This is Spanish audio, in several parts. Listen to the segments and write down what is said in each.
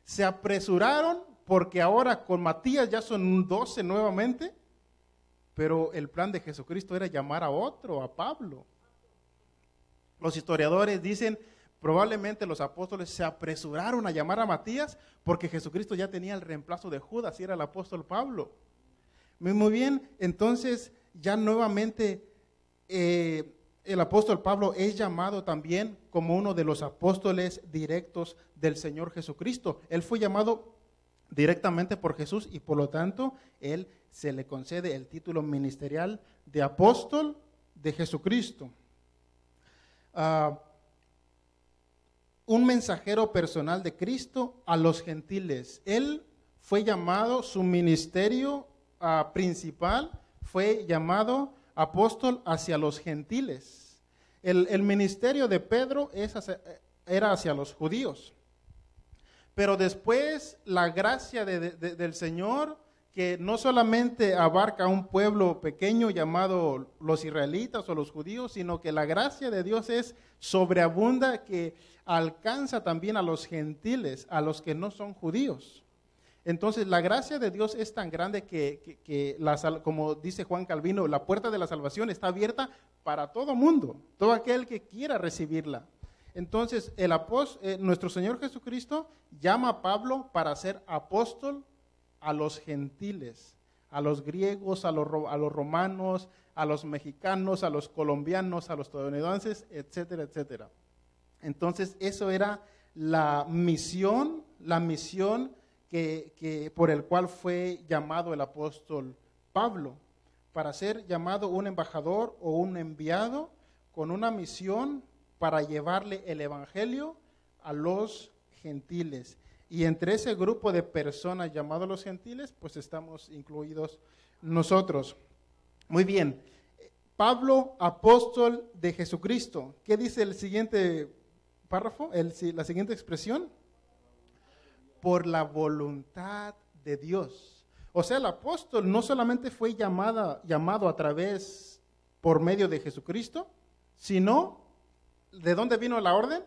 se apresuraron porque ahora con Matías ya son 12 nuevamente, pero el plan de Jesucristo era llamar a otro, a Pablo. Los historiadores dicen, probablemente los apóstoles se apresuraron a llamar a Matías porque Jesucristo ya tenía el reemplazo de Judas y era el apóstol Pablo. Muy bien, entonces ya nuevamente el apóstol Pablo es llamado también como uno de los apóstoles directos del Señor Jesucristo. Él fue llamado directamente por Jesús y por lo tanto él se le concede el título ministerial de apóstol de Jesucristo. Un mensajero personal de Cristo a los gentiles. Él fue llamado, su ministerio principal fue llamado apóstol hacia los gentiles. El ministerio de Pedro era hacia los judíos. Pero después la gracia del Señor, que no solamente abarca a un pueblo pequeño llamado los israelitas o los judíos, sino que la gracia de Dios es sobreabunda, que alcanza también a los gentiles, a los que no son judíos. Entonces la gracia de Dios es tan grande que como dice Juan Calvino, la puerta de la salvación está abierta para todo mundo, todo aquel que quiera recibirla. Entonces nuestro Señor Jesucristo llama a Pablo para ser apóstol a los gentiles, a los griegos, a los romanos, a los mexicanos, a los colombianos, a los estadounidenses, etcétera, etcétera. Entonces eso era la misión que por el cual fue llamado el apóstol Pablo, para ser llamado un embajador o un enviado con una misión para llevarle el evangelio a los gentiles. Y entre ese grupo de personas llamados los gentiles, pues estamos incluidos nosotros. Muy bien, Pablo, apóstol de Jesucristo. ¿Qué dice el siguiente párrafo, la siguiente expresión? Por la voluntad de Dios. O sea, el apóstol no solamente fue llamado por medio de Jesucristo, sino, ¿de dónde vino la orden?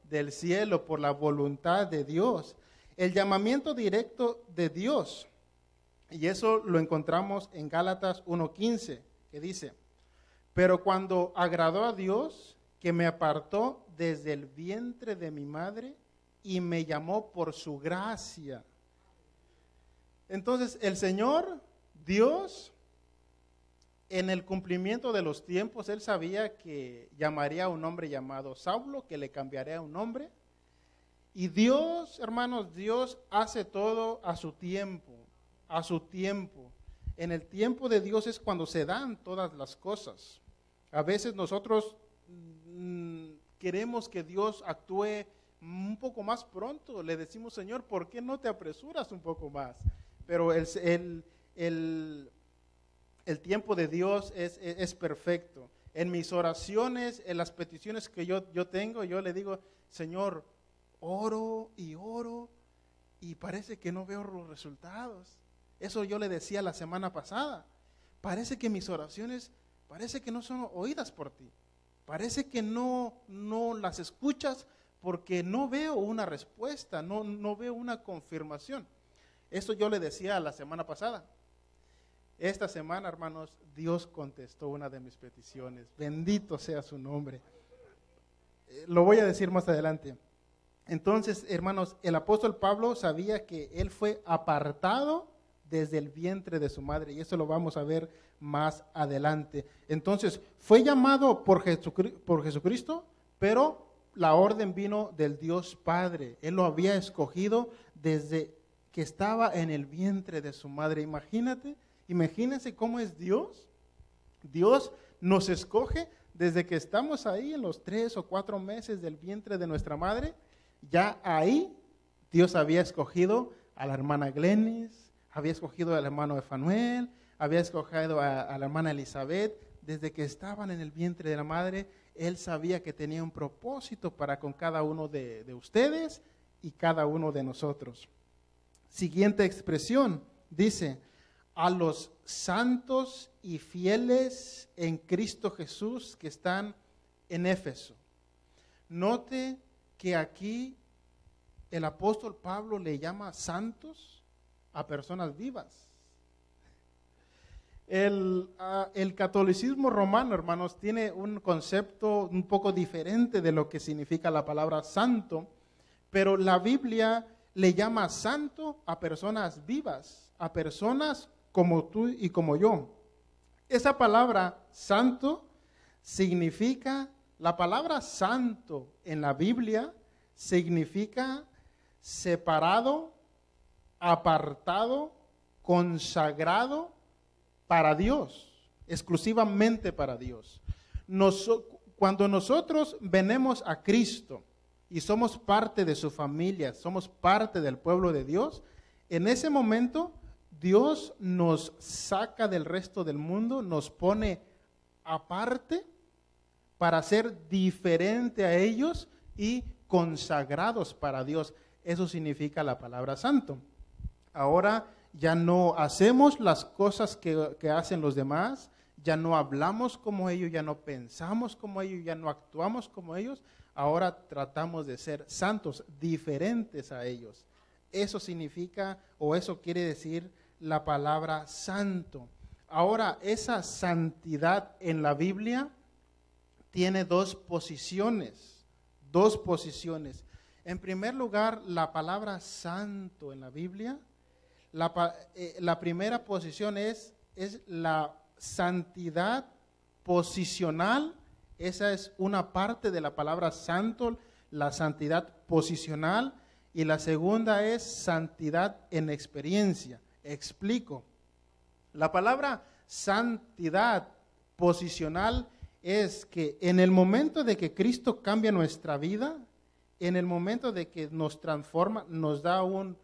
Del cielo, por la voluntad de Dios. El llamamiento directo de Dios. Y eso lo encontramos en Gálatas 1:15, que dice, pero cuando agradó a Dios, que me apartó desde el vientre de mi madre y me llamó por su gracia. Entonces, el Señor, Dios, en el cumplimiento de los tiempos, Él sabía que llamaría a un hombre llamado Saulo, que le cambiaría un nombre. Y Dios, hermanos, Dios hace todo a su tiempo, a su tiempo. En el tiempo de Dios es cuando se dan todas las cosas. A veces nosotros queremos que Dios actúe un poco más pronto. Le decimos, Señor, ¿por qué no te apresuras un poco más? Pero el tiempo de Dios es perfecto. En mis oraciones, en las peticiones que yo tengo, yo le digo, Señor, oro y parece que no veo los resultados. Eso yo le decía la semana pasada. Parece que mis oraciones, parece que no son oídas por ti. Parece que no las escuchas porque no veo una respuesta, no veo una confirmación. Eso yo le decía la semana pasada. Esta semana, hermanos, Dios contestó una de mis peticiones. Bendito sea su nombre. Lo voy a decir más adelante. Entonces, hermanos, el apóstol Pablo sabía que él fue apartado desde el vientre de su madre, y eso lo vamos a ver más adelante. Entonces, fue llamado por Jesucristo, pero la orden vino del Dios Padre. Él lo había escogido desde que estaba en el vientre de su madre. Imagínense cómo es Dios. Dios nos escoge desde que estamos ahí en los 3 o 4 meses del vientre de nuestra madre. Ya ahí Dios había escogido a la hermana Glenis, había escogido al hermano Efanuel, había escogido a la hermana Elizabeth. Desde que estaban en el vientre de la madre, Él sabía que tenía un propósito para con cada uno de ustedes y cada uno de nosotros. Siguiente expresión, dice, a los santos y fieles en Cristo Jesús que están en Éfeso. Note que aquí el apóstol Pablo le llama santos a personas vivas. El catolicismo romano, hermanos, tiene un concepto un poco diferente de lo que significa la palabra santo, pero la Biblia le llama santo a personas vivas, a personas como tú y como yo. Esa palabra santo significa, la palabra santo en la Biblia significa separado, apartado, consagrado para Dios, exclusivamente para Dios. Cuando nosotros venimos a Cristo y somos parte de su familia, somos parte del pueblo de Dios, en ese momento Dios nos saca del resto del mundo, nos pone aparte para ser diferente a ellos y consagrados para Dios. Eso significa la palabra santo. Ahora ya no hacemos las cosas que hacen los demás, ya no hablamos como ellos, ya no pensamos como ellos, ya no actuamos como ellos. Ahora tratamos de ser santos, diferentes a ellos. Eso significa, o eso quiere decir la palabra santo. Ahora, esa santidad en la Biblia tiene dos posiciones. En primer lugar, la palabra santo en la Biblia, la primera posición es la santidad posicional. Esa es una parte de la palabra santo, la santidad posicional. Y la segunda es santidad en experiencia. Explico. La palabra santidad posicional es que en el momento de que Cristo cambia nuestra vida, en el momento de que nos transforma, nos da un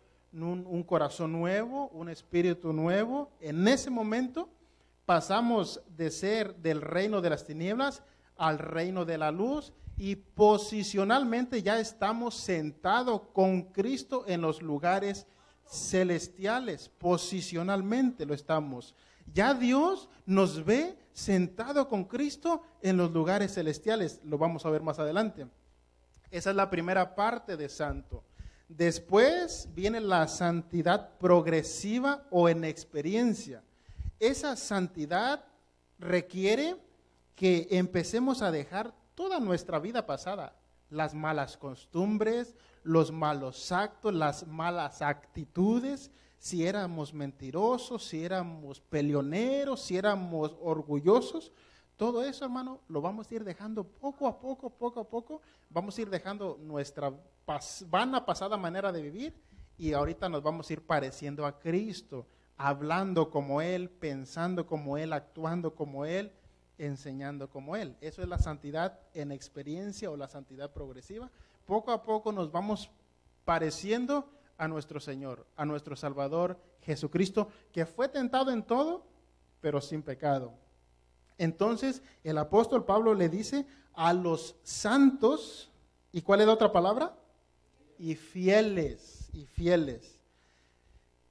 corazón nuevo, un espíritu nuevo, en ese momento pasamos de ser del reino de las tinieblas al reino de la luz, y posicionalmente ya estamos sentados con Cristo en los lugares celestiales. Posicionalmente lo estamos. Ya Dios nos ve sentado con Cristo en los lugares celestiales. Lo vamos a ver más adelante. Esa es la primera parte de santo. Después viene la santidad progresiva o en experiencia. Esa santidad requiere que empecemos a dejar toda nuestra vida pasada, las malas costumbres, los malos actos, las malas actitudes, si éramos mentirosos, si éramos peleoneros, si éramos orgullosos, todo eso, hermano, lo vamos a ir dejando poco a poco, vamos a ir dejando nuestra vana pasada manera de vivir, y ahorita nos vamos a ir pareciendo a Cristo, hablando como Él, pensando como Él, actuando como Él, enseñando como Él. Eso es la santidad en experiencia o la santidad progresiva. Poco a poco nos vamos pareciendo a nuestro Señor, a nuestro Salvador Jesucristo, que fue tentado en todo, pero sin pecado. Entonces el apóstol Pablo le dice a los santos, ¿y cuál es la otra palabra? Y fieles.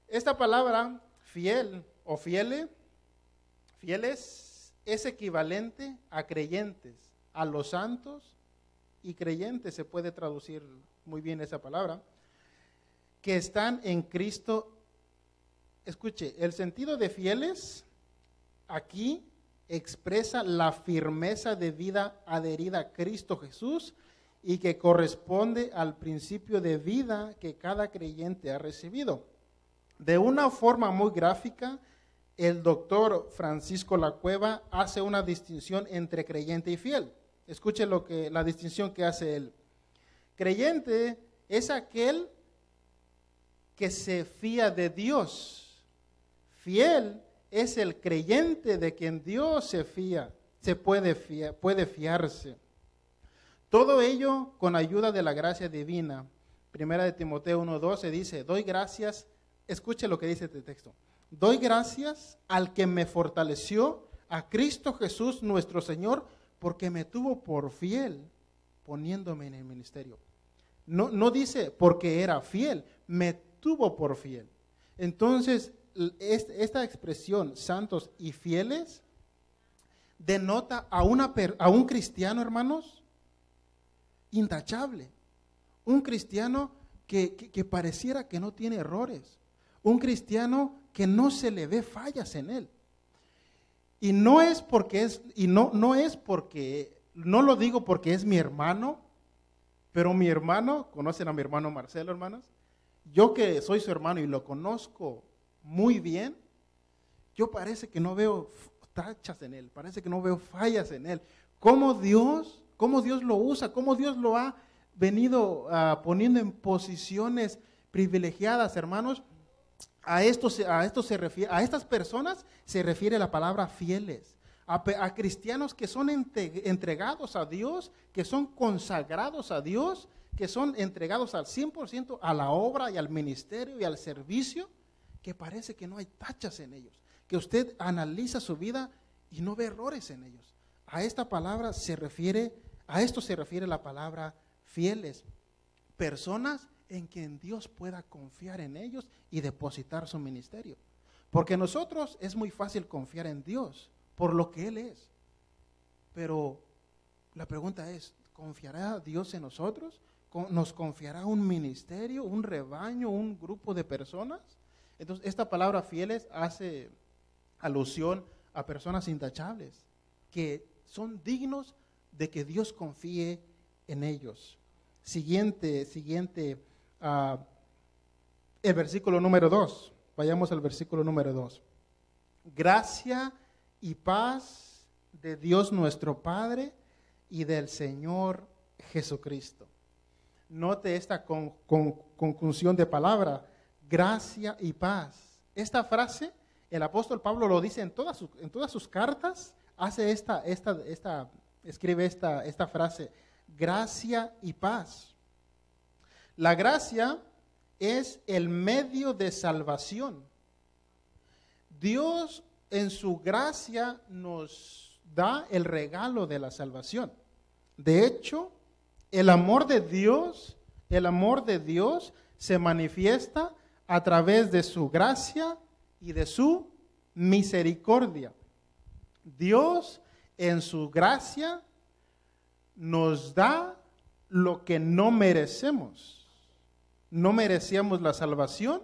Esta palabra fiel o fieles es equivalente a creyentes, a los santos y creyentes, se puede traducir muy bien esa palabra, que están en Cristo. Escuche, el sentido de fieles aquí expresa la firmeza de vida adherida a Cristo Jesús y que corresponde al principio de vida que cada creyente ha recibido. De una forma muy gráfica, el doctor Francisco Lacueva hace una distinción entre creyente y fiel. Escuche la distinción que hace él. Creyente es aquel que se fía de Dios. Fiel es el creyente de quien Dios se fía, puede fiarse. Todo ello con ayuda de la gracia divina. Primera de Timoteo 1:12 dice, doy gracias, escuche lo que dice este texto. Doy gracias al que me fortaleció, a Cristo Jesús nuestro Señor, porque me tuvo por fiel, poniéndome en el ministerio. No dice porque era fiel, me tuvo por fiel. Entonces, esta expresión, santos y fieles, denota a un cristiano, hermanos, intachable. Un cristiano que pareciera que no tiene errores. Un cristiano que no se le ve fallas en él. Y no es porque no lo digo porque es mi hermano, pero mi hermano, ¿conocen a mi hermano Marcelo, hermanos? Yo que soy su hermano y lo conozco muy bien, yo parece que no veo tachas en él, parece que no veo fallas en él. ¿Cómo Dios lo usa? ¿Cómo Dios lo ha venido poniendo en posiciones privilegiadas, hermanos? A estas personas se refiere la palabra fieles, a cristianos que son entregados a Dios, que son consagrados a Dios, que son entregados al 100% a la obra y al ministerio y al servicio, que parece que no hay tachas en ellos, que usted analiza su vida y no ve errores en ellos. A esto se refiere la palabra fieles, personas en quien Dios pueda confiar en ellos y depositar su ministerio. Porque nosotros es muy fácil confiar en Dios por lo que Él es. Pero la pregunta es, ¿confiará Dios en nosotros? ¿Nos confiará un ministerio, un rebaño, un grupo de personas? Entonces, esta palabra fieles hace alusión a personas intachables, que son dignos de que Dios confíe en ellos. Siguiente, el versículo número 2. Vayamos al versículo número 2. Gracia y paz de Dios nuestro Padre y del Señor Jesucristo. Note esta conjunción de palabra, gracia y paz. Esta frase, el apóstol Pablo lo dice en todas sus cartas, escribe esta frase, gracia y paz. La gracia es el medio de salvación. Dios en su gracia nos da el regalo de la salvación. De hecho, el amor de Dios se manifiesta a través de su gracia y de su misericordia. Dios en su gracia nos da lo que no merecemos. No merecíamos la salvación,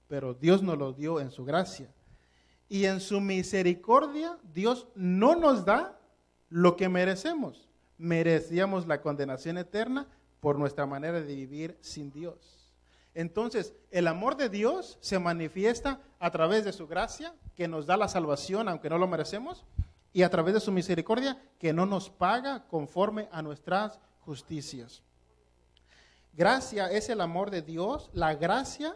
pero Dios nos lo dio en su gracia. Y en su misericordia, Dios no nos da lo que merecemos. Merecíamos la condenación eterna por nuestra manera de vivir sin Dios. Entonces, el amor de Dios se manifiesta a través de su gracia, que nos da la salvación, aunque no lo merecemos, y a través de su misericordia, que no nos paga conforme a nuestras justicias. Gracia es el amor de Dios. La gracia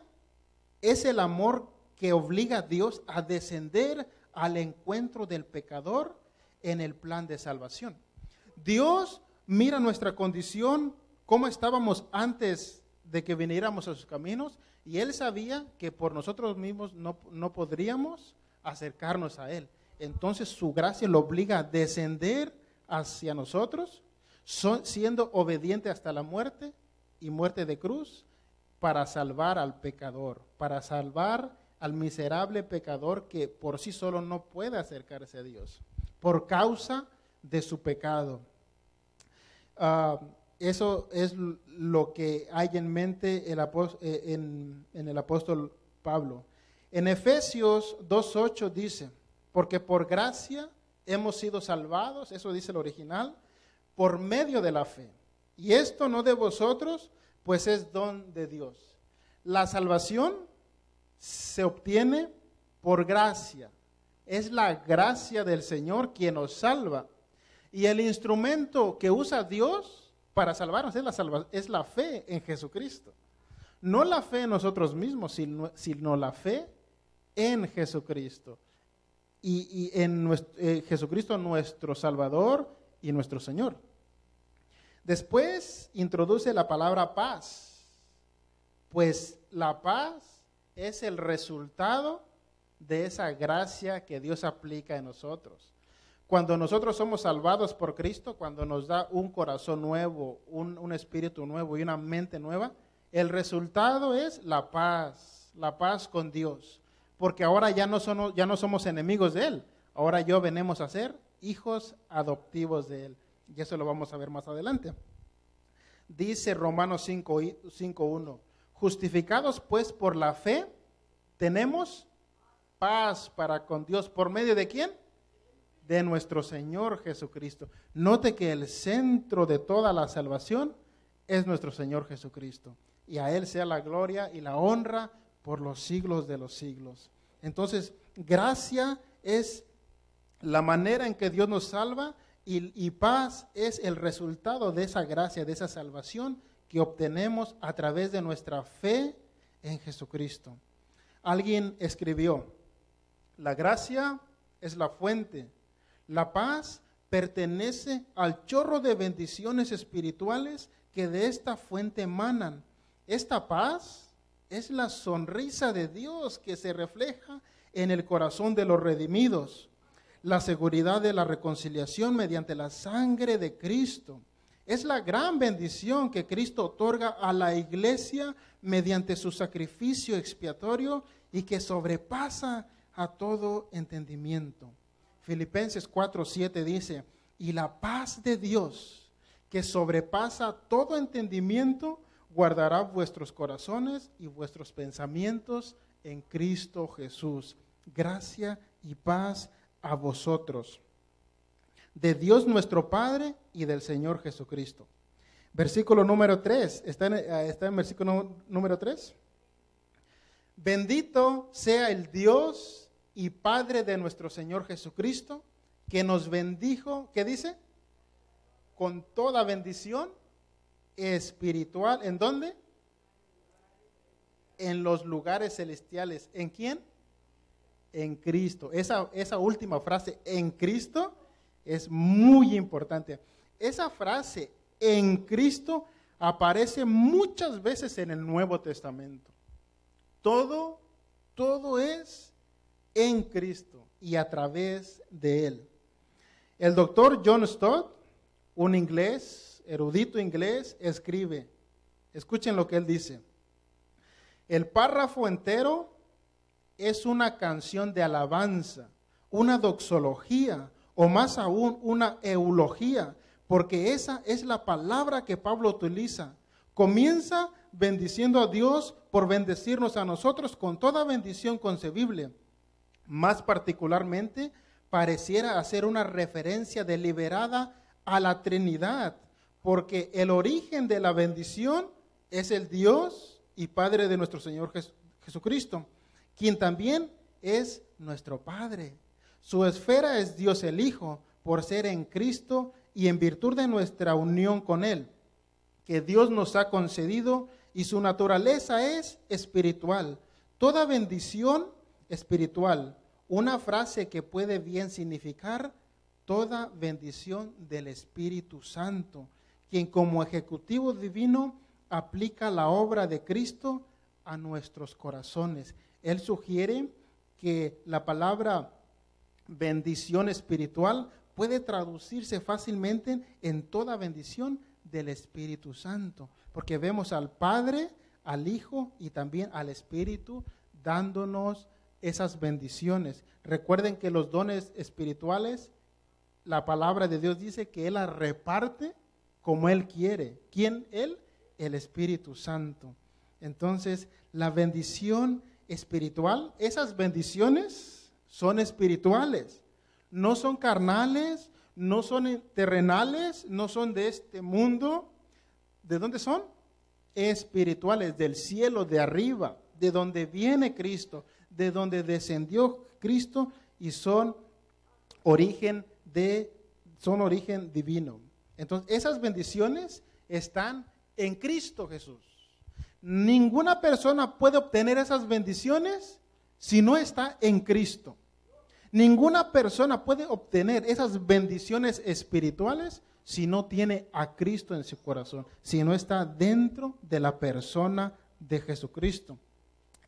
es el amor que obliga a Dios a descender al encuentro del pecador en el plan de salvación. Dios mira nuestra condición, cómo estábamos antes de que viniéramos a sus caminos, y Él sabía que por nosotros mismos no podríamos acercarnos a Él. Entonces su gracia lo obliga a descender hacia nosotros, siendo obediente hasta la muerte y muerte de cruz, para salvar al pecador, para salvar al miserable pecador que por sí solo no puede acercarse a Dios, por causa de su pecado. Eso es lo que hay en mente en el apóstol Pablo. En Efesios 2:8 dice, porque por gracia hemos sido salvados, eso dice el original, por medio de la fe. Y esto no de vosotros, pues es don de Dios. La salvación se obtiene por gracia. Es la gracia del Señor quien nos salva. Y el instrumento que usa Dios para salvarnos es la fe en Jesucristo. No la fe en nosotros mismos, sino la fe en Jesucristo. Y en Jesucristo nuestro Salvador y nuestro Señor. Después introduce la palabra paz, pues la paz es el resultado de esa gracia que Dios aplica en nosotros. Cuando nosotros somos salvados por Cristo, cuando nos da un corazón nuevo, un espíritu nuevo y una mente nueva, el resultado es la paz con Dios. Porque ahora ya no somos enemigos de Él, ahora venimos a ser hijos adoptivos de Él. Y eso lo vamos a ver más adelante. Dice Romanos 5:1, Justificados pues por la fe, tenemos paz para con Dios. ¿Por medio de quién? De nuestro Señor Jesucristo. Note que el centro de toda la salvación es nuestro Señor Jesucristo. Y a Él sea la gloria y la honra por los siglos de los siglos. Entonces, gracia es la manera en que Dios nos salva y paz es el resultado de esa gracia, de esa salvación que obtenemos a través de nuestra fe en Jesucristo. Alguien escribió, la gracia es la fuente, la paz pertenece al chorro de bendiciones espirituales que de esta fuente emanan. Esta paz es la sonrisa de Dios que se refleja en el corazón de los redimidos, la seguridad de la reconciliación mediante la sangre de Cristo. Es la gran bendición que Cristo otorga a la iglesia mediante su sacrificio expiatorio y que sobrepasa a todo entendimiento. Filipenses 4:7 dice, y la paz de Dios, que sobrepasa todo entendimiento, guardará vuestros corazones y vuestros pensamientos en Cristo Jesús. Gracia y paz a vosotros, de Dios nuestro Padre y del Señor Jesucristo. Versículo número 3, ¿está en versículo número 3? Bendito sea el Dios y Padre de nuestro Señor Jesucristo, que nos bendijo, ¿qué dice? Con toda bendición espiritual. ¿En dónde? En los lugares celestiales. ¿En quién? En Cristo. Esa última frase, en Cristo, es muy importante. Esa frase, en Cristo, aparece muchas veces en el Nuevo Testamento. Todo es en Cristo y a través de Él. El doctor John Stott, un inglés, erudito inglés, escribe, escuchen lo que él dice. El párrafo entero es una canción de alabanza, una doxología, o más aún una eulogía, porque esa es la palabra que Pablo utiliza. Comienza bendiciendo a Dios por bendecirnos a nosotros con toda bendición concebible. Más particularmente, pareciera hacer una referencia deliberada a la Trinidad, porque el origen de la bendición es el Dios y Padre de nuestro Señor Jesucristo, quien también es nuestro Padre. Su esfera es Dios el Hijo, por ser en Cristo y en virtud de nuestra unión con Él, que Dios nos ha concedido, y su naturaleza es espiritual. Toda bendición espiritual, una frase que puede bien significar toda bendición del Espíritu Santo, quien como ejecutivo divino aplica la obra de Cristo a nuestros corazones. Él sugiere que la palabra bendición espiritual puede traducirse fácilmente en toda bendición del Espíritu Santo, porque vemos al Padre, al Hijo y también al Espíritu dándonos esas bendiciones. Recuerden que los dones espirituales, la palabra de Dios dice que Él las reparte como Él quiere. ¿Quién? Él, el Espíritu Santo. Entonces, la bendición espiritual, esas bendiciones son espirituales, no son carnales, no son terrenales, no son de este mundo. ¿De dónde son? Espirituales, del cielo, de arriba, de donde viene Cristo, de donde descendió Cristo, y son origen divino. Entonces, esas bendiciones están en Cristo Jesús. Ninguna persona puede obtener esas bendiciones si no está en Cristo. Ninguna persona puede obtener esas bendiciones espirituales si no tiene a Cristo en su corazón, si no está dentro de la persona de Jesucristo.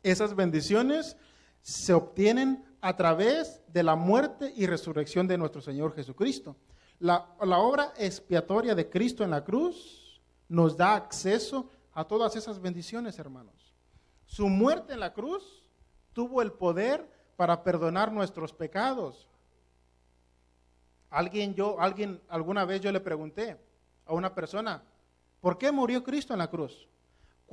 Esas bendiciones se obtienen a través de la muerte y resurrección de nuestro Señor Jesucristo. La obra expiatoria de Cristo en la cruz nos da acceso a todas esas bendiciones, hermanos. Su muerte en la cruz tuvo el poder para perdonar nuestros pecados. Alguna vez yo le pregunté a una persona, ¿por qué murió Cristo en la cruz?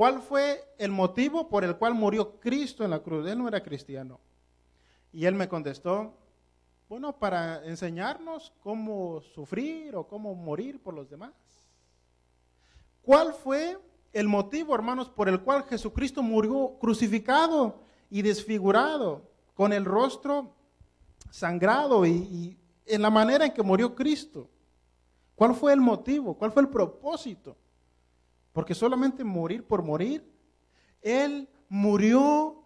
¿cuál fue el motivo por el cual murió Cristo en la cruz? Él no era cristiano. Y él me contestó, bueno, para enseñarnos cómo sufrir o cómo morir por los demás. ¿Cuál fue el motivo, hermanos, por el cual Jesucristo murió crucificado y desfigurado, con el rostro sangrado y en la manera en que murió Cristo? ¿Cuál fue el motivo? ¿Cuál fue el propósito? Porque solamente morir por morir. Él murió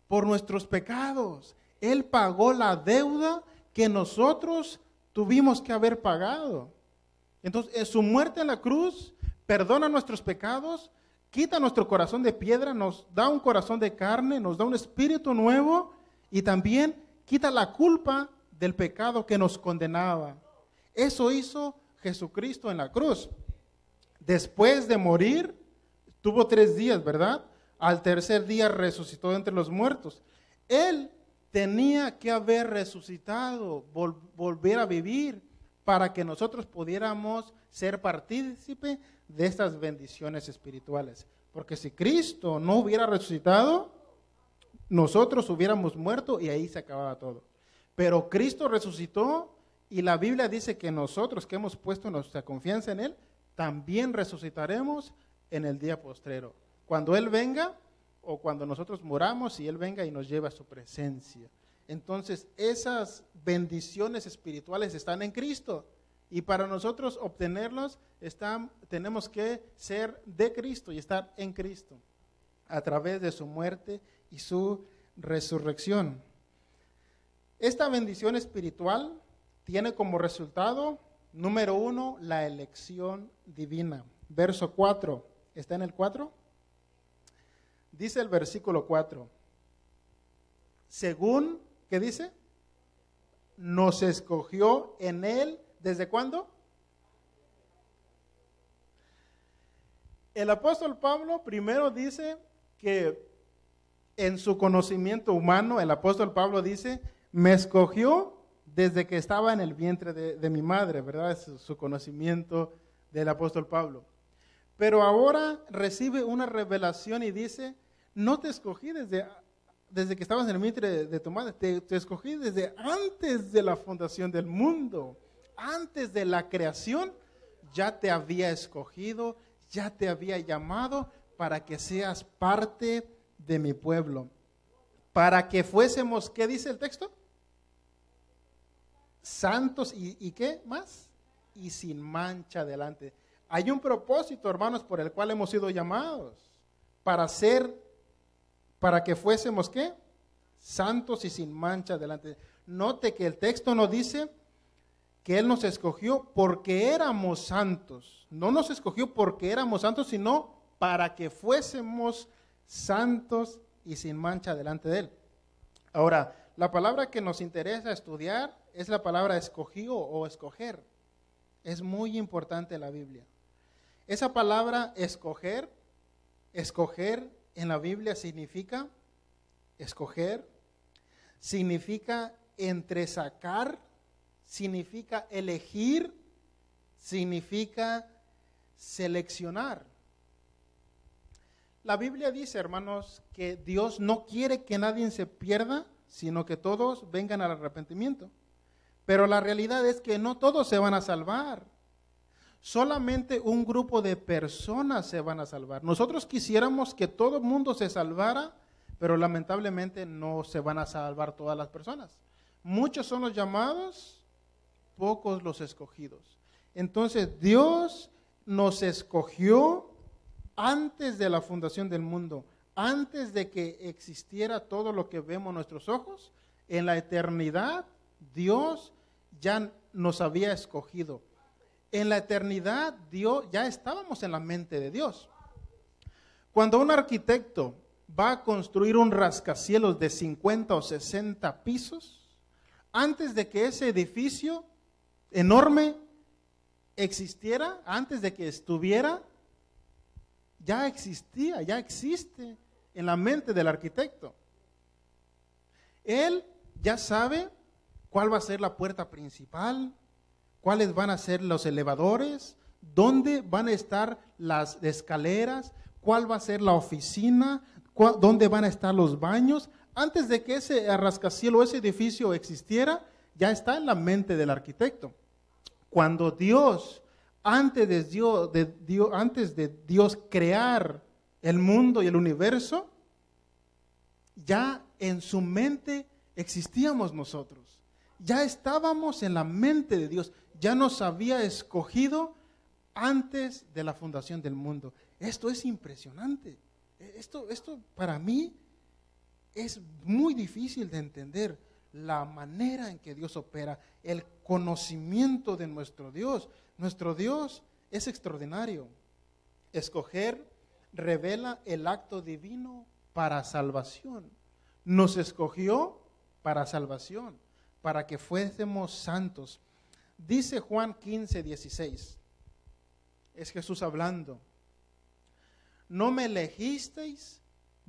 por nuestros pecados. Él pagó la deuda que nosotros tuvimos que haber pagado. Entonces, en su muerte en la cruz, perdona nuestros pecados, quita nuestro corazón de piedra, nos da un corazón de carne, nos da un espíritu nuevo y también quita la culpa del pecado que nos condenaba. Eso hizo Jesucristo en la cruz. Después de morir, tuvo 3 días, ¿verdad? Al tercer día resucitó de entre los muertos. Él tenía que haber resucitado, volver a vivir, para que nosotros pudiéramos ser partícipe de estas bendiciones espirituales. Porque si Cristo no hubiera resucitado, nosotros hubiéramos muerto y ahí se acababa todo. Pero Cristo resucitó y la Biblia dice que nosotros que hemos puesto nuestra confianza en Él, también resucitaremos en el día postrero. Cuando Él venga o cuando nosotros moramos y Él venga y nos lleve a su presencia. Entonces esas bendiciones espirituales están en Cristo y para nosotros obtenerlos tenemos que ser de Cristo y estar en Cristo a través de su muerte y su resurrección. Esta bendición espiritual tiene como resultado, número 1, la elección divina. Verso 4, ¿está en el 4? Dice el versículo 4, según, ¿qué dice? Nos escogió en Él, ¿desde cuándo? El apóstol Pablo primero dice que en su conocimiento humano, el apóstol Pablo dice, me escogió desde que estaba en el vientre de mi madre, ¿verdad? Es su conocimiento del apóstol Pablo. Pero ahora recibe una revelación y dice, no te escogí desde que estabas en el vientre de tu madre, te escogí desde antes de la fundación del mundo, antes de la creación, ya te había escogido, ya te había llamado para que seas parte de mi pueblo, para que fuésemos, ¿qué dice el texto? Santos y ¿qué más? Y sin mancha delante. Hay un propósito, hermanos, por el cual hemos sido llamados, para que fuésemos, ¿qué? Santos y sin mancha delante. Note que el texto nos dice que Él nos escogió porque éramos santos. No nos escogió porque éramos santos, sino para que fuésemos santos y sin mancha delante de Él. Ahora, la palabra que nos interesa estudiar es la palabra escogido o escoger. Es muy importante en la Biblia. Esa palabra escoger en la Biblia significa escoger, significa entresacar, significa elegir, significa seleccionar. La Biblia dice, hermanos, que Dios no quiere que nadie se pierda, sino que todos vengan al arrepentimiento. Pero la realidad es que no todos se van a salvar. Solamente un grupo de personas se van a salvar. Nosotros quisiéramos que todo el mundo se salvara, pero lamentablemente no se van a salvar todas las personas. Muchos son los llamados, pocos los escogidos. Entonces Dios nos escogió antes de la fundación del mundo, antes de que existiera todo lo que vemos nuestros ojos. En la eternidad Dios ya nos había escogido. En la eternidad Dios, ya estábamos en la mente de Dios. Cuando un arquitecto va a construir un rascacielos de 50 o 60 pisos, antes de que ese edificio enorme existiera, antes de que estuviera, ya existía, ya existe en la mente del arquitecto. Él ya sabe cuál va a ser la puerta principal, cuáles van a ser los elevadores, dónde van a estar las escaleras, cuál va a ser la oficina, dónde van a estar los baños. Antes de que ese rascacielos, ese edificio existiera, ya está en la mente del arquitecto. Cuando Dios, antes de Dios crear el mundo y el universo, ya en su mente existíamos nosotros. Ya estábamos en la mente de Dios. Ya nos había escogido antes de la fundación del mundo. Esto es impresionante. Esto para mí es muy difícil de entender. La manera en que Dios opera, el conocimiento de nuestro Dios. Nuestro Dios es extraordinario. Escoger revela el acto divino para salvación. Nos escogió para salvación, para que fuésemos santos. Dice Juan 15:16, es Jesús hablando: no me elegisteis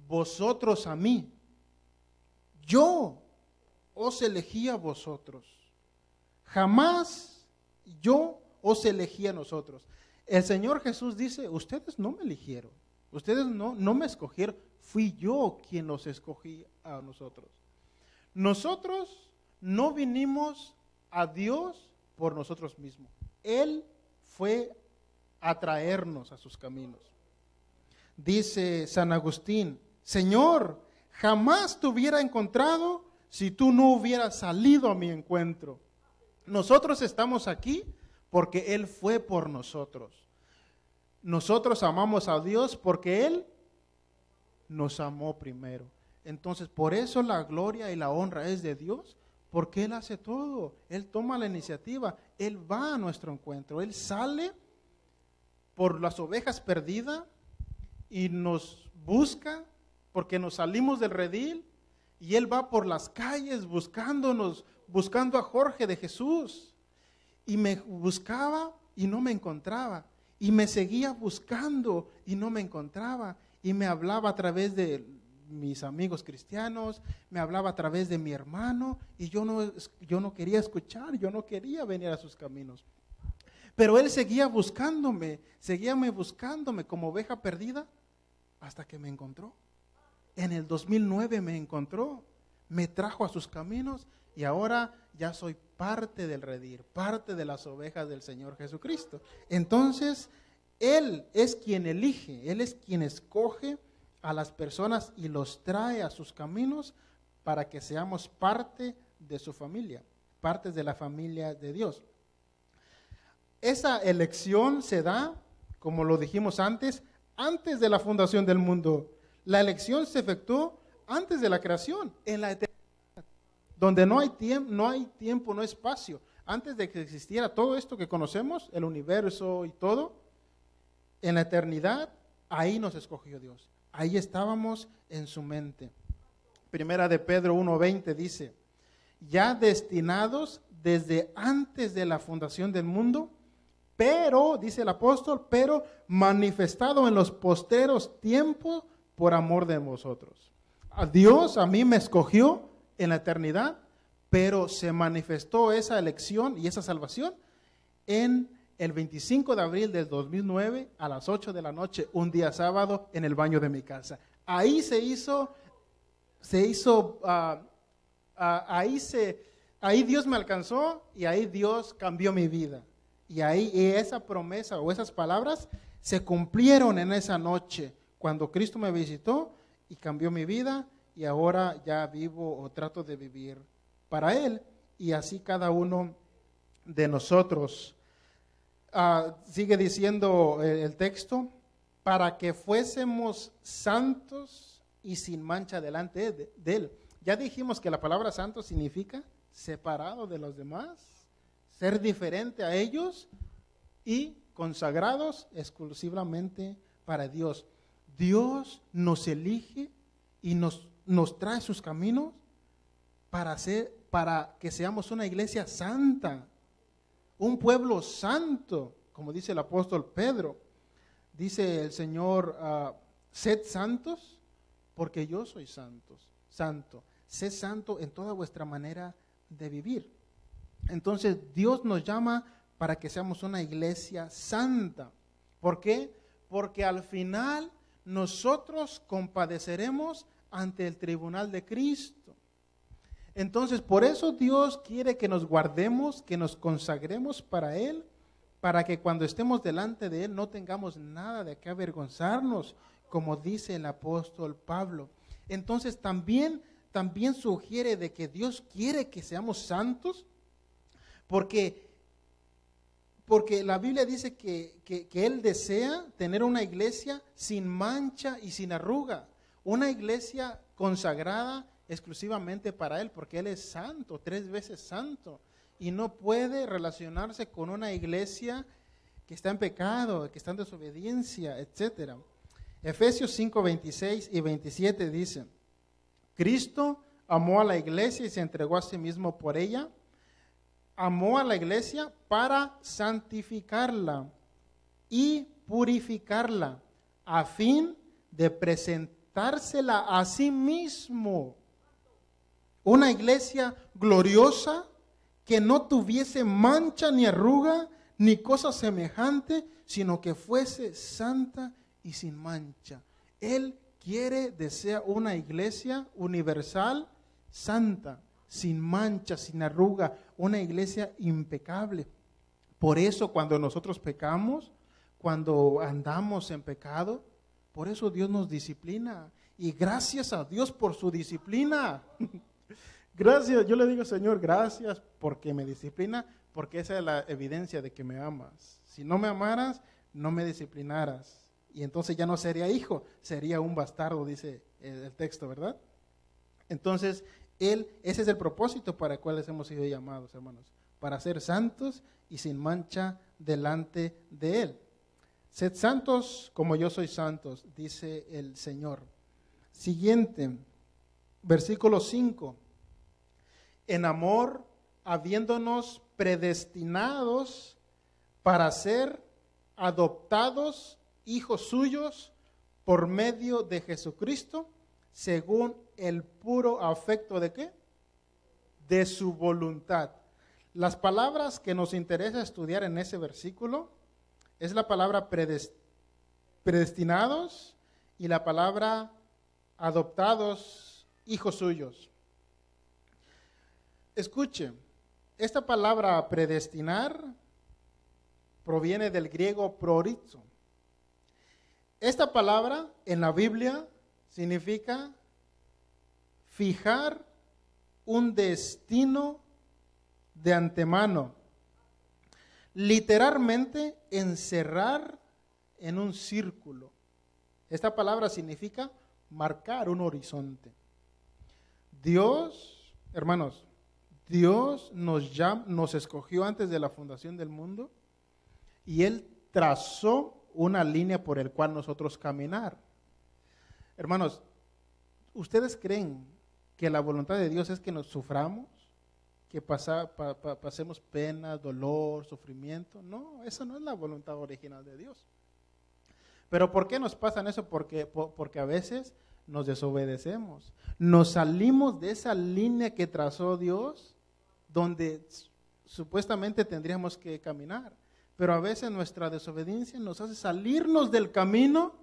vosotros a mí, yo os elegí a vosotros. Jamás yo os elegí a nosotros. El Señor Jesús dice: ustedes no me eligieron, ustedes no me escogieron, fui yo quien los escogí a nosotros. Nosotros no vinimos a Dios por nosotros mismos. Él fue a traernos a sus caminos. Dice San Agustín: Señor, jamás te hubiera encontrado si tú no hubieras salido a mi encuentro. Nosotros estamos aquí porque Él fue por nosotros. Nosotros amamos a Dios porque Él nos amó primero. Entonces, por eso la gloria y la honra es de Dios, porque Él hace todo. Él toma la iniciativa, Él va a nuestro encuentro, Él sale por las ovejas perdidas y nos busca porque nos salimos del redil, y Él va por las calles buscándonos, buscando a Jorge de Jesús, y me buscaba y no me encontraba, y me seguía buscando y no me encontraba, y me hablaba a través de mis amigos cristianos, me hablaba a través de mi hermano, y yo no quería escuchar, yo no quería venir a sus caminos. Pero Él seguía buscándome como oveja perdida, hasta que me encontró. En el 2009 me encontró, me trajo a sus caminos, y ahora ya soy parte del redil, parte de las ovejas del Señor Jesucristo. Entonces, Él es quien elige, Él es quien escoge a las personas y los trae a sus caminos para que seamos parte de su familia, parte de la familia de Dios. Esa elección se da, como lo dijimos antes de la fundación del mundo. La elección se efectuó antes de la creación, en la eternidad, donde no hay tiempo, no hay espacio. Antes de que existiera todo esto que conocemos, el universo y todo, en la eternidad, ahí nos escogió Dios. Ahí estábamos en su mente. Primera de Pedro 1:20 dice: ya destinados desde antes de la fundación del mundo, pero, dice el apóstol, pero manifestado en los postreros tiempos por amor de vosotros. A Dios a mí me escogió en la eternidad, pero se manifestó esa elección y esa salvación en el 25 de abril del 2009 a las 8 de la noche, un día sábado, en el baño de mi casa. Ahí ahí Dios me alcanzó, y ahí Dios cambió mi vida. Y esa promesa o esas palabras se cumplieron en esa noche, cuando Cristo me visitó y cambió mi vida, y ahora ya vivo o trato de vivir para Él, y así cada uno de nosotros. Sigue diciendo el texto: para que fuésemos santos y sin mancha delante de Él. Ya dijimos que la palabra santo significa separado de los demás, ser diferente a ellos y consagrados exclusivamente para Dios. Dios nos elige y nos trae sus caminos para que seamos una iglesia santa, un pueblo santo, como dice el apóstol Pedro. Dice el Señor: sed santos porque yo soy santo. Sed santo en toda vuestra manera de vivir. Entonces Dios nos llama para que seamos una iglesia santa. ¿Por qué? Porque al final nosotros compadeceremos ante el tribunal de Cristo. Entonces, por eso Dios quiere que nos guardemos, que nos consagremos para Él, para que cuando estemos delante de Él no tengamos nada de qué avergonzarnos, como dice el apóstol Pablo. Entonces, también sugiere de que Dios quiere que seamos santos, porque la Biblia dice que Él desea tener una iglesia sin mancha y sin arruga, una iglesia consagrada exclusivamente para Él, porque Él es santo, 3 veces santo, y no puede relacionarse con una iglesia que está en pecado, que está en desobediencia, etc. Efesios 5, 26 y 27 dice: Cristo amó a la iglesia y se entregó a sí mismo por ella. Amó a la iglesia para santificarla y purificarla, a fin de presentársela a sí mismo. Una iglesia gloriosa que no tuviese mancha ni arruga ni cosa semejante, sino que fuese santa y sin mancha. Él desea una iglesia universal, santa, sin mancha, sin arruga, una iglesia impecable. Por eso cuando nosotros pecamos, cuando andamos en pecado, por eso Dios nos disciplina. Y gracias a Dios por su disciplina. Gracias, yo le digo, Señor, gracias porque me disciplina, porque esa es la evidencia de que me amas. Si no me amaras, no me disciplinaras. Y entonces ya no sería hijo, sería un bastardo, dice el texto, ¿verdad? Entonces, ese es el propósito para el cual hemos sido llamados, hermanos, para ser santos y sin mancha delante de Él. Sed santos como yo soy santos, dice el Señor. Siguiente, versículo 5. En amor, habiéndonos predestinados para ser adoptados hijos suyos por medio de Jesucristo, según el puro afecto ¿de qué? De su voluntad. Las palabras que nos interesa estudiar en ese versículo es la palabra predestinados y la palabra adoptados hijos suyos. Escuche, esta palabra predestinar proviene del griego prorizo. Esta palabra en la Biblia significa fijar un destino de antemano. Literalmente encerrar en un círculo. Esta palabra significa marcar un horizonte. Dios, hermanos, Dios nos escogió antes de la fundación del mundo y Él trazó una línea por el cual nosotros caminar. Hermanos, ¿ustedes creen que la voluntad de Dios es que nos suframos? ¿Que pasemos pena, dolor, sufrimiento? No, esa no es la voluntad original de Dios. ¿Pero por qué nos pasa eso? Porque a veces nos desobedecemos. Nos salimos de esa línea que trazó Dios, donde supuestamente tendríamos que caminar. Pero a veces nuestra desobediencia nos hace salirnos del camino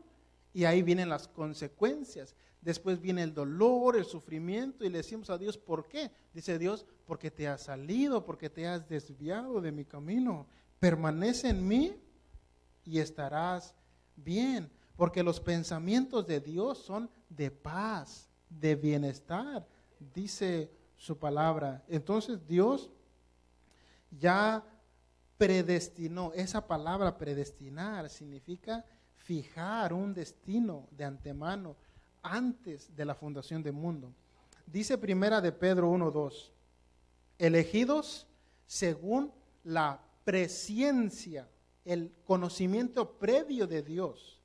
y ahí vienen las consecuencias. Después viene el dolor, el sufrimiento y le decimos a Dios, ¿por qué? Dice Dios, porque te has salido, porque te has desviado de mi camino. Permanece en mí y estarás bien. Porque los pensamientos de Dios son de paz, de bienestar, dice su palabra. Entonces Dios ya predestinó. Esa palabra predestinar significa fijar un destino de antemano antes de la fundación del mundo. Dice primera de Pedro 1:2, elegidos según la presciencia, el conocimiento previo de Dios,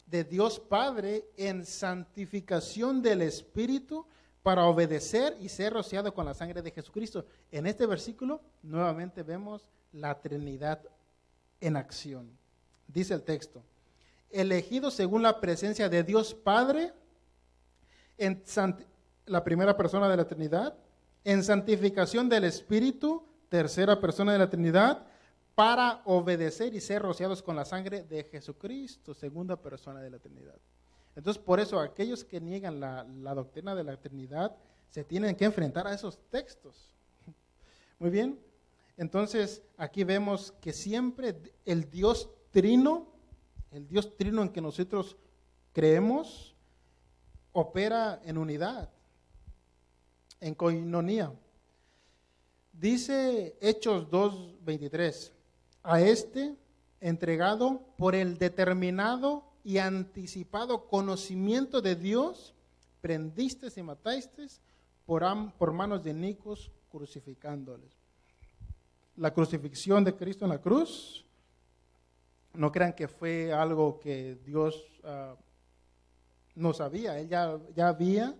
de Dios Padre en santificación del Espíritu, para obedecer y ser rociado con la sangre de Jesucristo. En este versículo nuevamente vemos la Trinidad en acción. Dice el texto, elegidos según la presencia de Dios Padre, la primera persona de la Trinidad, en santificación del Espíritu, tercera persona de la Trinidad, para obedecer y ser rociados con la sangre de Jesucristo, segunda persona de la Trinidad. Entonces, por eso aquellos que niegan la doctrina de la Trinidad se tienen que enfrentar a esos textos. Muy bien. Entonces, aquí vemos que siempre el Dios trino en que nosotros creemos, opera en unidad, en coinonía. Dice Hechos 2:23, a este entregado por el determinado y anticipado conocimiento de Dios, prendisteis y matasteis por manos de inicuos, crucificándoles. La crucifixión de Cristo en la cruz, no crean que fue algo que Dios no sabía. Él ya había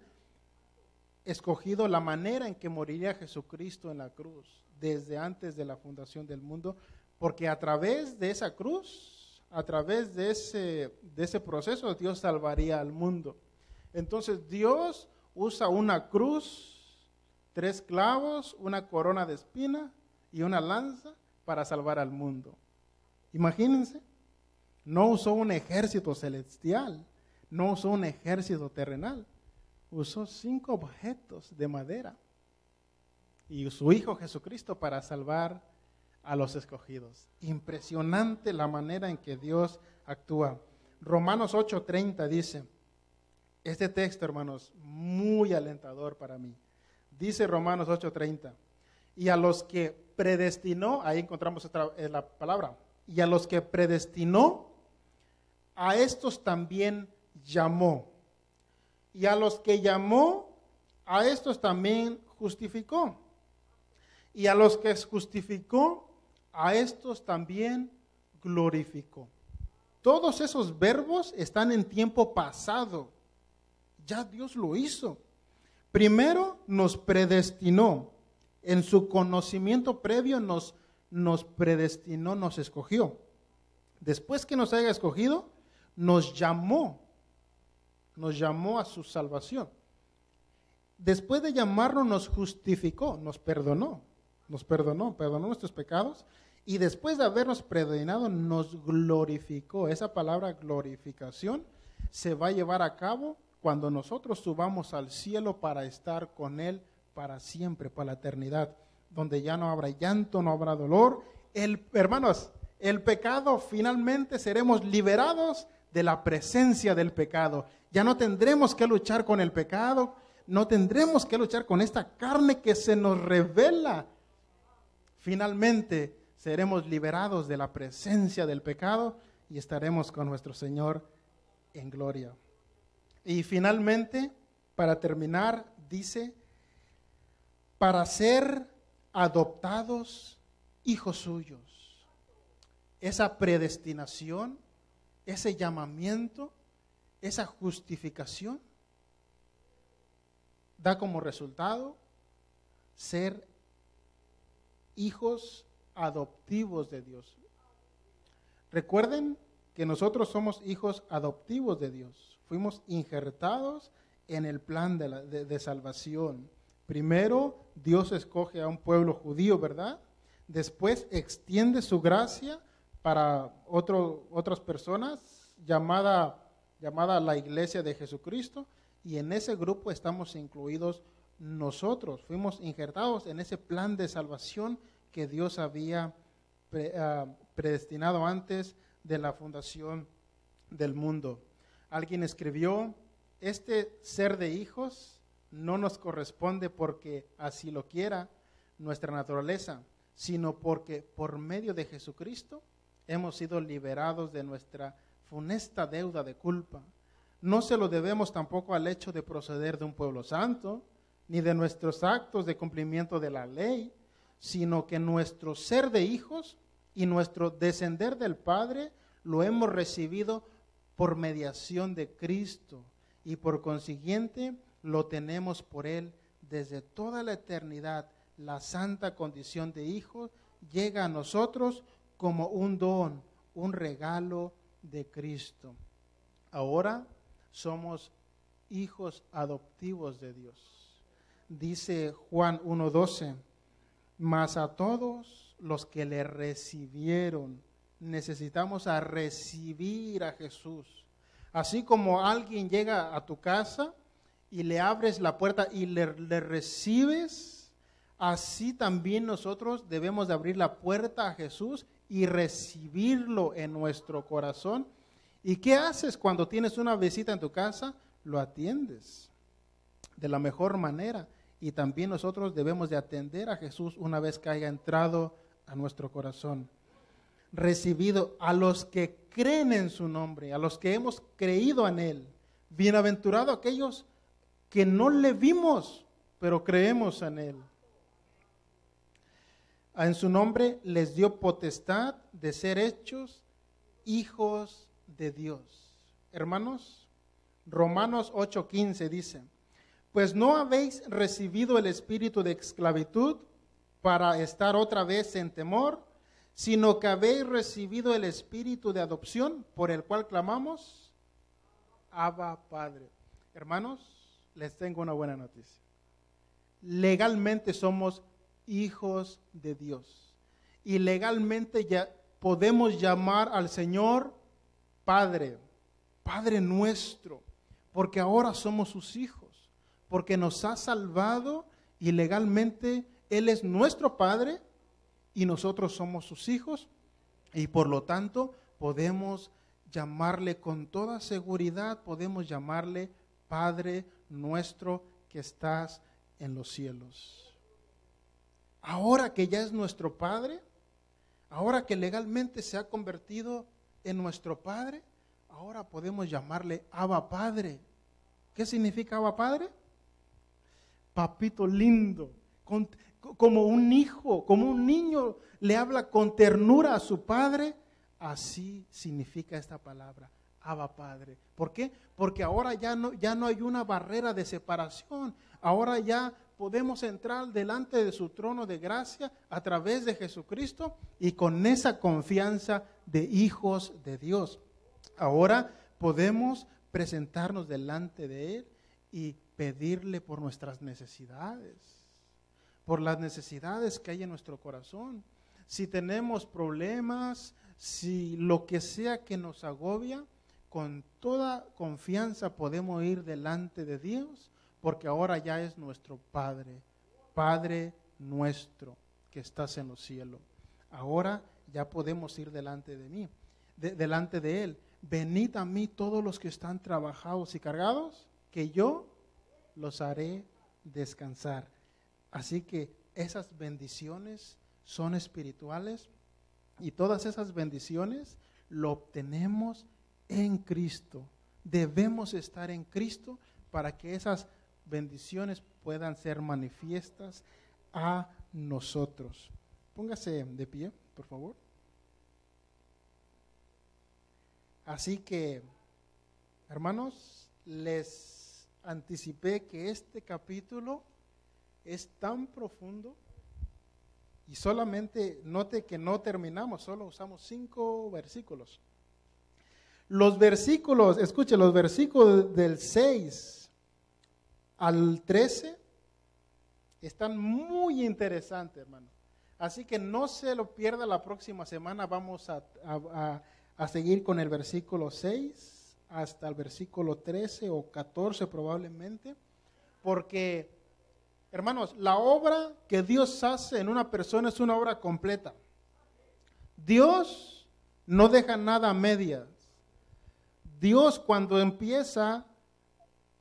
escogido la manera en que moriría Jesucristo en la cruz desde antes de la fundación del mundo, porque a través de esa cruz, a través de ese proceso, Dios salvaría al mundo. Entonces Dios usa una cruz, 3 clavos, una corona de espina y una lanza para salvar al mundo. Imagínense, no usó un ejército celestial, no usó un ejército terrenal, usó 5 objetos de madera y su Hijo Jesucristo para salvar a los escogidos. Impresionante la manera en que Dios actúa. Romanos 8:30 dice, este texto, hermanos, muy alentador para mí. Dice Romanos 8:30, y a los que predestinó, ahí encontramos la palabra, y a los que predestinó, a estos también llamó. Y a los que llamó, a estos también justificó. Y a los que justificó, a estos también glorificó. Todos esos verbos están en tiempo pasado. Ya Dios lo hizo. Primero nos predestinó. En su conocimiento previo nos predestinó, nos escogió. Después que nos haya escogido, nos llamó a su salvación. Después de llamarnos, nos justificó, nos perdonó nuestros pecados, y después de habernos predestinado, nos glorificó. Esa palabra glorificación se va a llevar a cabo cuando nosotros subamos al cielo para estar con Él para siempre, para la eternidad, donde ya no habrá llanto, no habrá dolor. Hermanos, el pecado, finalmente seremos liberados de la presencia del pecado. Ya no tendremos que luchar con el pecado, no tendremos que luchar con esta carne que se nos revela. Finalmente seremos liberados de la presencia del pecado y estaremos con nuestro Señor en gloria. Y finalmente, para terminar, dice, para ser adoptados hijos suyos. Esa predestinación, ese llamamiento, esa justificación, da como resultado ser hijos adoptivos de Dios. Recuerden que nosotros somos hijos adoptivos de Dios. Fuimos injertados en el plan de salvación. Primero, Dios escoge a un pueblo judío, ¿verdad? Después extiende su gracia para otras personas, llamada la Iglesia de Jesucristo, y en ese grupo estamos incluidos nosotros. Fuimos injertados en ese plan de salvación que Dios había predestinado antes de la fundación del mundo. Alguien escribió, este ser de hijos no nos corresponde porque así lo quiera nuestra naturaleza, sino porque por medio de Jesucristo hemos sido liberados de nuestra funesta deuda de culpa. No se lo debemos tampoco al hecho de proceder de un pueblo santo, ni de nuestros actos de cumplimiento de la ley, sino que nuestro ser de hijos y nuestro descender del Padre lo hemos recibido por mediación de Cristo, y por consiguiente lo tenemos por Él desde toda la eternidad. La santa condición de hijo llega a nosotros como un don, un regalo de Cristo. Ahora somos hijos adoptivos de Dios. Dice Juan 1:12, mas a todos los que le recibieron. Necesitamos a recibir a Jesús. Así como alguien llega a tu casa y le abres la puerta y le recibes, así también nosotros debemos de abrir la puerta a Jesús y recibirlo en nuestro corazón. ¿Y qué haces cuando tienes una visita en tu casa? Lo atiendes de la mejor manera. Y también nosotros debemos de atender a Jesús una vez que haya entrado a nuestro corazón. Recibido a los que creen en su nombre, a los que hemos creído en Él. Bienaventurado aquellos que no le vimos, pero creemos en Él. En su nombre les dio potestad de ser hechos hijos de Dios. Hermanos, Romanos 8:15 dice: pues no habéis recibido el espíritu de esclavitud para estar otra vez en temor, sino que habéis recibido el espíritu de adopción, por el cual clamamos, Abba, Padre. Hermanos, les tengo una buena noticia. Legalmente somos hijos de Dios. Y legalmente ya podemos llamar al Señor Padre, Padre nuestro, porque ahora somos sus hijos, porque nos ha salvado y legalmente Él es nuestro Padre y nosotros somos sus hijos, y por lo tanto podemos llamarle con toda seguridad, podemos llamarle Padre nuestro que estás en los cielos. Ahora que ya es nuestro Padre, ahora que legalmente se ha convertido en nuestro Padre, ahora podemos llamarle Abba Padre. ¿Qué significa Abba Padre? Papito lindo, como un hijo, como un niño le habla con ternura a su padre, así significa esta palabra, Abba Padre. ¿Por qué? Porque ahora ya no hay una barrera de separación. Ahora ya podemos entrar delante de su trono de gracia a través de Jesucristo y con esa confianza de hijos de Dios. Ahora podemos presentarnos delante de Él y pedirle por nuestras necesidades, por las necesidades que hay en nuestro corazón. Si tenemos problemas, si lo que sea que nos agobia, con toda confianza podemos ir delante de Dios, porque ahora ya es nuestro Padre, Padre nuestro que estás en los cielos. Ahora ya podemos ir delante de mí, delante de Él. Venid a mí todos los que están trabajados y cargados, que yo los haré descansar. Así que esas bendiciones son espirituales y todas esas bendiciones lo obtenemos en Cristo. Debemos estar en Cristo para que esas bendiciones puedan ser manifiestas a nosotros. Póngase de pie, por favor. Así que, hermanos, les anticipé que este capítulo es tan profundo y solamente note que no terminamos, solo usamos 5 versículos. Los versículos, escuche, los versículos del 6 al 13 están muy interesantes, hermano. Así que no se lo pierda la próxima semana. Vamos a seguir con el versículo 6 hasta el versículo 13 o 14 probablemente. Porque, hermanos, la obra que Dios hace en una persona es una obra completa. Dios no deja nada a medias. Dios, cuando empieza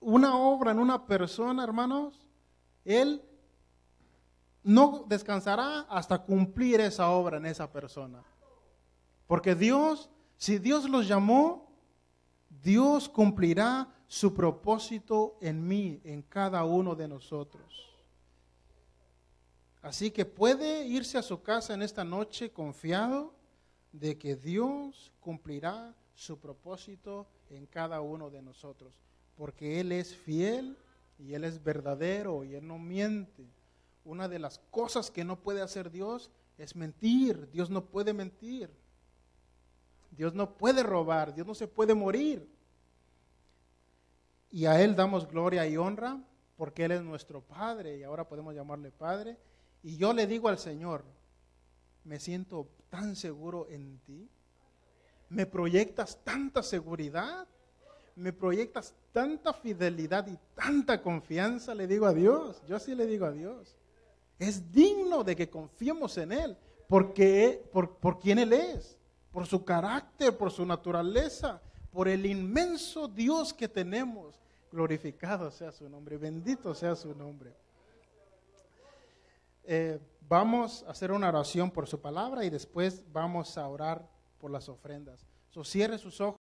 una obra en una persona, hermanos, Él no descansará hasta cumplir esa obra en esa persona. Porque Dios, si Dios los llamó, Dios cumplirá su propósito en mí, en cada uno de nosotros. Así que puede irse a su casa en esta noche confiado de que Dios cumplirá su propósito en cada uno de nosotros, porque Él es fiel y Él es verdadero y Él no miente. Una de las cosas que no puede hacer Dios es mentir. Dios no puede mentir. Dios no puede robar. Dios no se puede morir. Y a Él damos gloria y honra porque Él es nuestro Padre y ahora podemos llamarle Padre. Y yo le digo al Señor, me siento tan seguro en ti. Me proyectas tanta seguridad, me proyectas tanta fidelidad y tanta confianza, le digo a Dios. Yo así le digo a Dios. Es digno de que confiemos en Él, porque por quien Él es, por su carácter, por su naturaleza, por el inmenso Dios que tenemos. Glorificado sea su nombre, bendito sea su nombre. Vamos a hacer una oración por su palabra y después vamos a orar por las ofrendas. So, cierre sus ojos.